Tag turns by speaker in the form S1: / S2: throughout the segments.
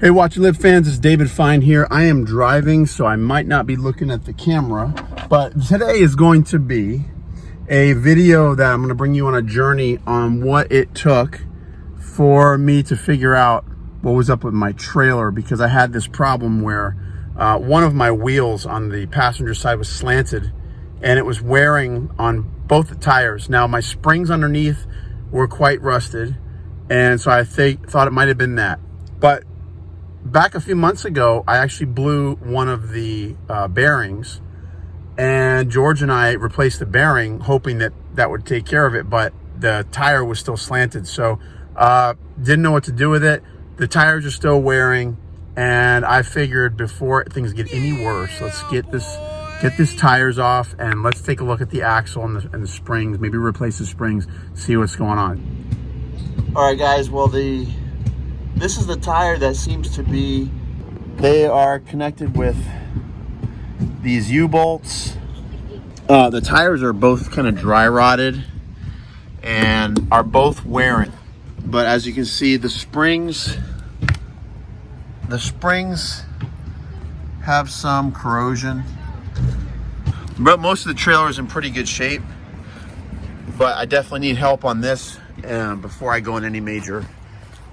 S1: Hey, Watch and Live fans, it's David Fine here. I am driving, so I might not be looking at the camera, but today is going to be a video that I'm going to bring you on a journey on what it took for me to figure out what was up with my trailer, because I had this problem where one of my wheels on the passenger side was slanted and it was wearing on both the tires. Now, my springs underneath were quite rusted, and so I thought it might have been that. But back a few months ago, I actually blew one of the bearings, and George and I replaced the bearing, hoping that that would take care of it, but the tire was still slanted. So didn't know what to do with it. The tires are still wearing, and I figured before things get any worse, let's get this tires off and let's take a look at the axle and the springs, maybe replace the springs, see what's going on. All right, guys, well, this is the tire that seems to be, they are connected with these U-bolts. The tires are both kind of dry rotted and are both wearing. But as you can see, the springs have some corrosion. But most of the trailer is in pretty good shape. But I definitely need help on this before I go on any major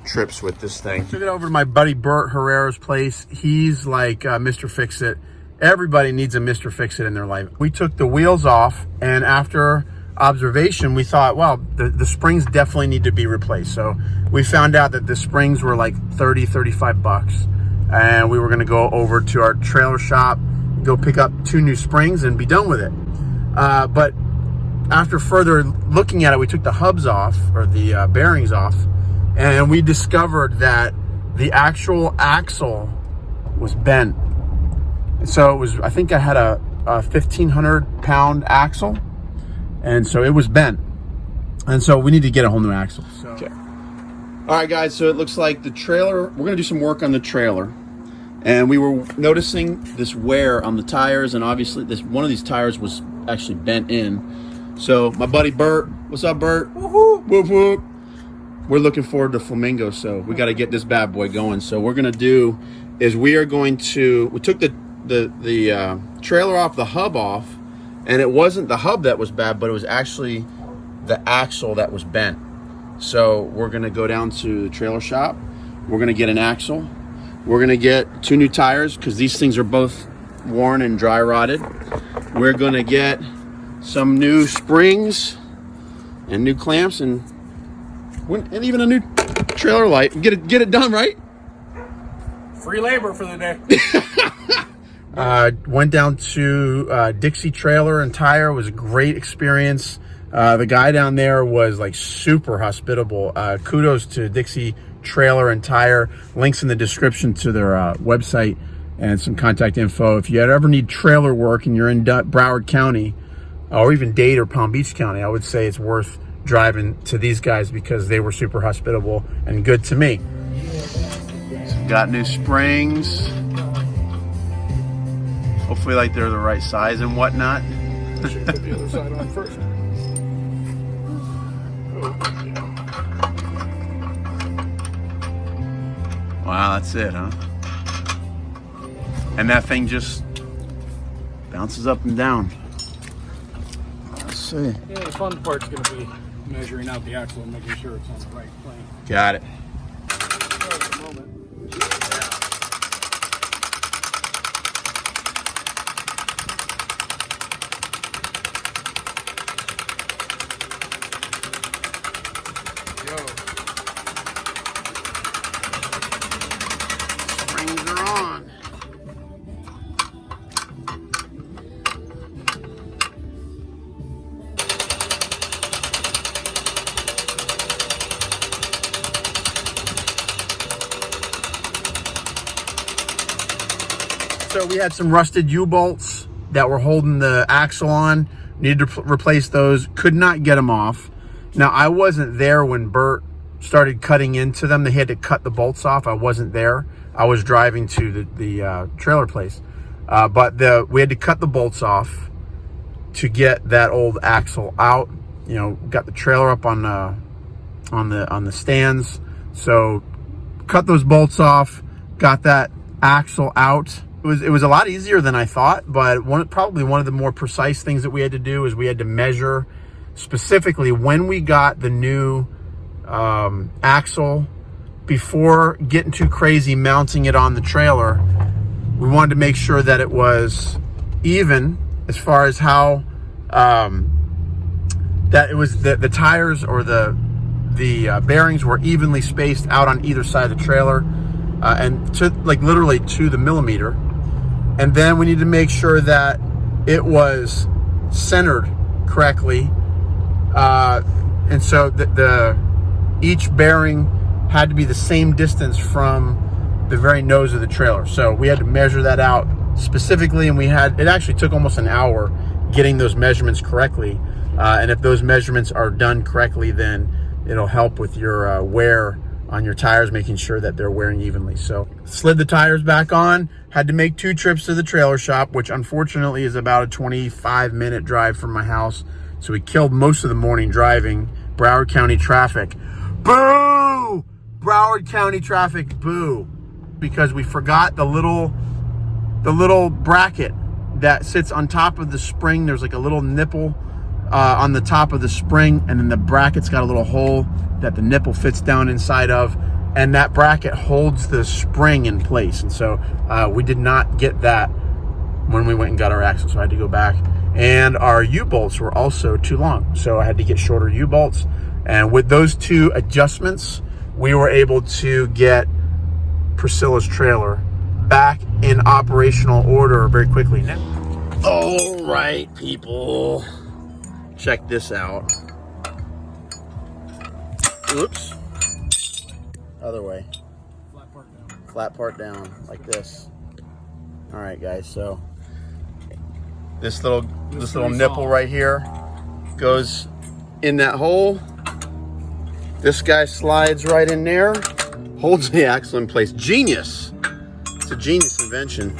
S1: trips with this thing. Took it over to my buddy Bert Herrera's place. He's like Mr. Fix-It. Everybody needs a Mr. Fix-It in their life. We took the wheels off, and after observation, we thought, well, the springs definitely need to be replaced. So we found out that the springs were like 30, 35 bucks. And we were gonna go over to our trailer shop, go pick up 2 new springs and be done with it. But after further looking at it, we took the hubs off, or the bearings off, and we discovered that the actual axle was bent. So it was, I think I had a 1,500 pound axle, and so it was bent. And so we need to get a whole new axle. So. Okay. All right, guys, so it looks like the trailer, we're gonna do some work on the trailer. And we were noticing this wear on the tires, and obviously one of these tires was actually bent in. So my buddy Bert, what's up, Bert? Woo-hoo, whoop, whoop. We're looking forward to Flamingo, so we got to get this bad boy going. So what we're gonna do is we took the trailer off, the hub off, and it wasn't the hub that was bad, but it was actually the axle that was bent. So we're gonna go down to the trailer shop. We're gonna get an axle. We're gonna get 2 new tires because these things are both worn and dry rotted. We're gonna get some new springs and new clamps and even a new trailer light. Get it done, right?
S2: Free labor for the day.
S1: Went down to Dixie Trailer and Tire. It was a great experience. The guy down there was like super hospitable. Kudos to Dixie Trailer and Tire. Links in the description to their website and some contact info. If you ever need trailer work and you're in Broward County or even Dade or Palm Beach County, I would say it's worth driving to these guys because they were super hospitable and good to me. So got new springs. Hopefully like they're the right size and whatnot.
S2: Should put the other side on first.
S1: Wow, that's it, huh? And that thing just bounces up and down. Let's see.
S2: Yeah, the fun part's going to be measuring out the axle and making sure it's on the right plane.
S1: Got it.
S2: At the moment.
S1: Springs are on. So we had some rusted U-bolts that were holding the axle on. Needed to replace those. Could not get them off. Now, I wasn't there when Bert started cutting into them. They had to cut the bolts off. I wasn't there. I was driving to the trailer place. But we had to cut the bolts off to get that old axle out. You know, got the trailer up on the stands. So cut those bolts off, got that axle out. It was a lot easier than I thought, but probably one of the more precise things that we had to do is we had to measure specifically when we got the new axle. Before getting too crazy mounting it on the trailer, we wanted to make sure that it was even as far as how that it was the tires or the bearings were evenly spaced out on either side of the trailer, and to like literally to the millimeter. And then we need to make sure that it was centered correctly, and so each bearing had to be the same distance from the very nose of the trailer. So we had to measure that out specifically, and it actually took almost an hour getting those measurements correctly. And if those measurements are done correctly, then it'll help with your wear on your tires, making sure that they're wearing evenly. So slid the tires back on, had to make 2 trips to the trailer shop, which unfortunately is about a 25-minute drive from my house. So we killed most of the morning driving. Broward County traffic. Boo! Broward County traffic, boo. Because we forgot the little bracket that sits on top of the spring. There's like a little nipple on the top of the spring, and then the bracket's got a little hole that the nipple fits down inside of, and that bracket holds the spring in place. And so we did not get that when we went and got our axle, so I had to go back. And our U-bolts were also too long, so I had to get shorter U-bolts. And with those 2 adjustments, we were able to get Priscilla's trailer back in operational order very quickly. Now, all right, people, check this out. Oops. Other way.
S2: Flat part down.
S1: Flat part down, like this. All right, guys. So this little nipple right here goes in that hole. This guy slides right in there, holds the axle in place. Genius. It's a genius invention.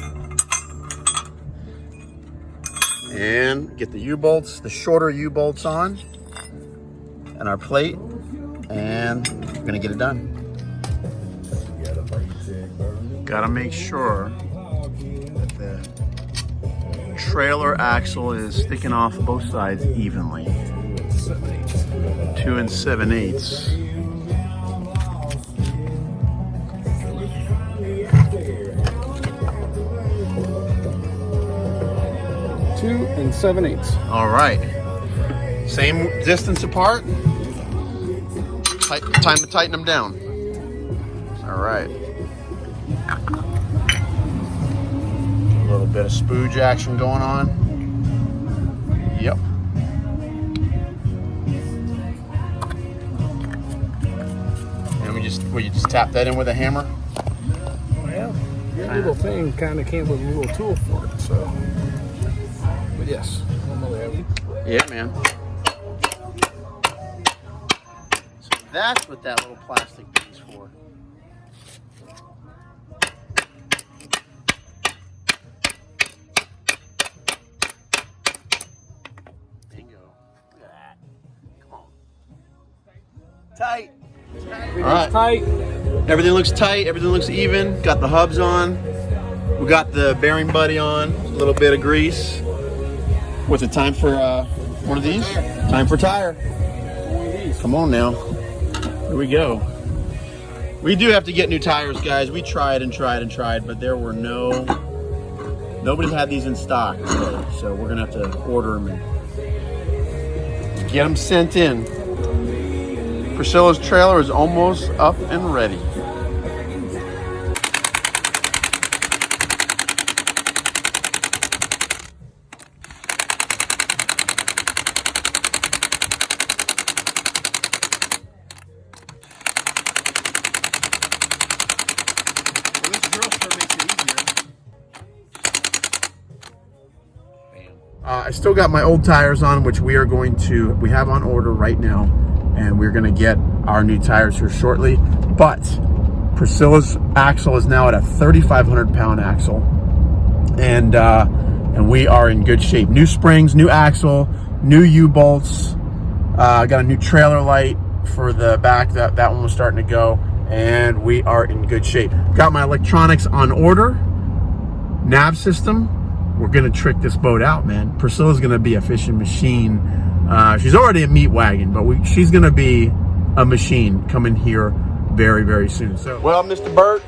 S1: And get the U-bolts, the shorter U-bolts on, and our plate, and we're gonna get it done. Gotta make sure that the trailer axle is sticking off both sides evenly. 2 7/8.
S2: 2 7/8.
S1: All right. Same distance apart. Time to tighten them down. All right. A little bit of spooge action going on. Yep. And you just tap that in with a hammer.
S2: Well, your little thing kind of came with a little tool for it, so. But yes, normally I would.
S1: Yeah, man. So that's what that little plastic thing's for. Bingo. Look at that. Come on. Tight.
S2: Everything's
S1: All right.
S2: tight.
S1: Everything looks tight. Everything looks even. Got the hubs on. We got the bearing buddy on. A little bit of grease. What's it, time for one of these? Time for tire. Come on now. Here we go. We do have to get new tires, guys. We tried and tried and tried, but there were nobody had these in stock today. So we're gonna have to order them and get them sent in. Priscilla's trailer is almost up and ready. I still got my old tires on, which we have on order right now, and we're gonna get our new tires here shortly. But Priscilla's axle is now at a 3,500 pound axle, and we are in good shape. New springs, new axle, new U-bolts. Got a new trailer light for the back. That one was starting to go, and we are in good shape. Got my electronics on order, nav system. We're gonna trick this boat out, man. Priscilla's gonna be a fishing machine. She's already a meat wagon, but she's gonna be a machine coming here very, very soon. So, well, Mr. Bert,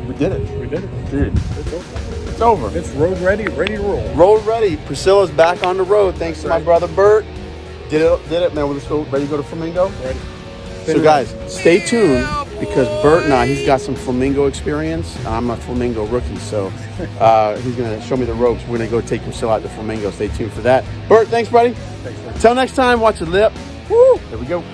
S1: we did it.
S2: We did it.
S1: Dude,
S2: It's over.
S1: it's over.
S2: It's road ready, ready to roll.
S1: Road ready. Priscilla's back on the road thanks to my brother Bert. Did it, man. We're just ready to go to Flamingo.
S2: Ready.
S1: So guys, stay tuned because Bert and he's got some flamingo experience. I'm a flamingo rookie, so he's gonna show me the ropes. We're gonna go take Priscilla out to flamingo. Stay tuned for that. Bert, thanks, buddy.
S2: Thanks, man.
S1: Until next time, watch your lip. Woo! There we go.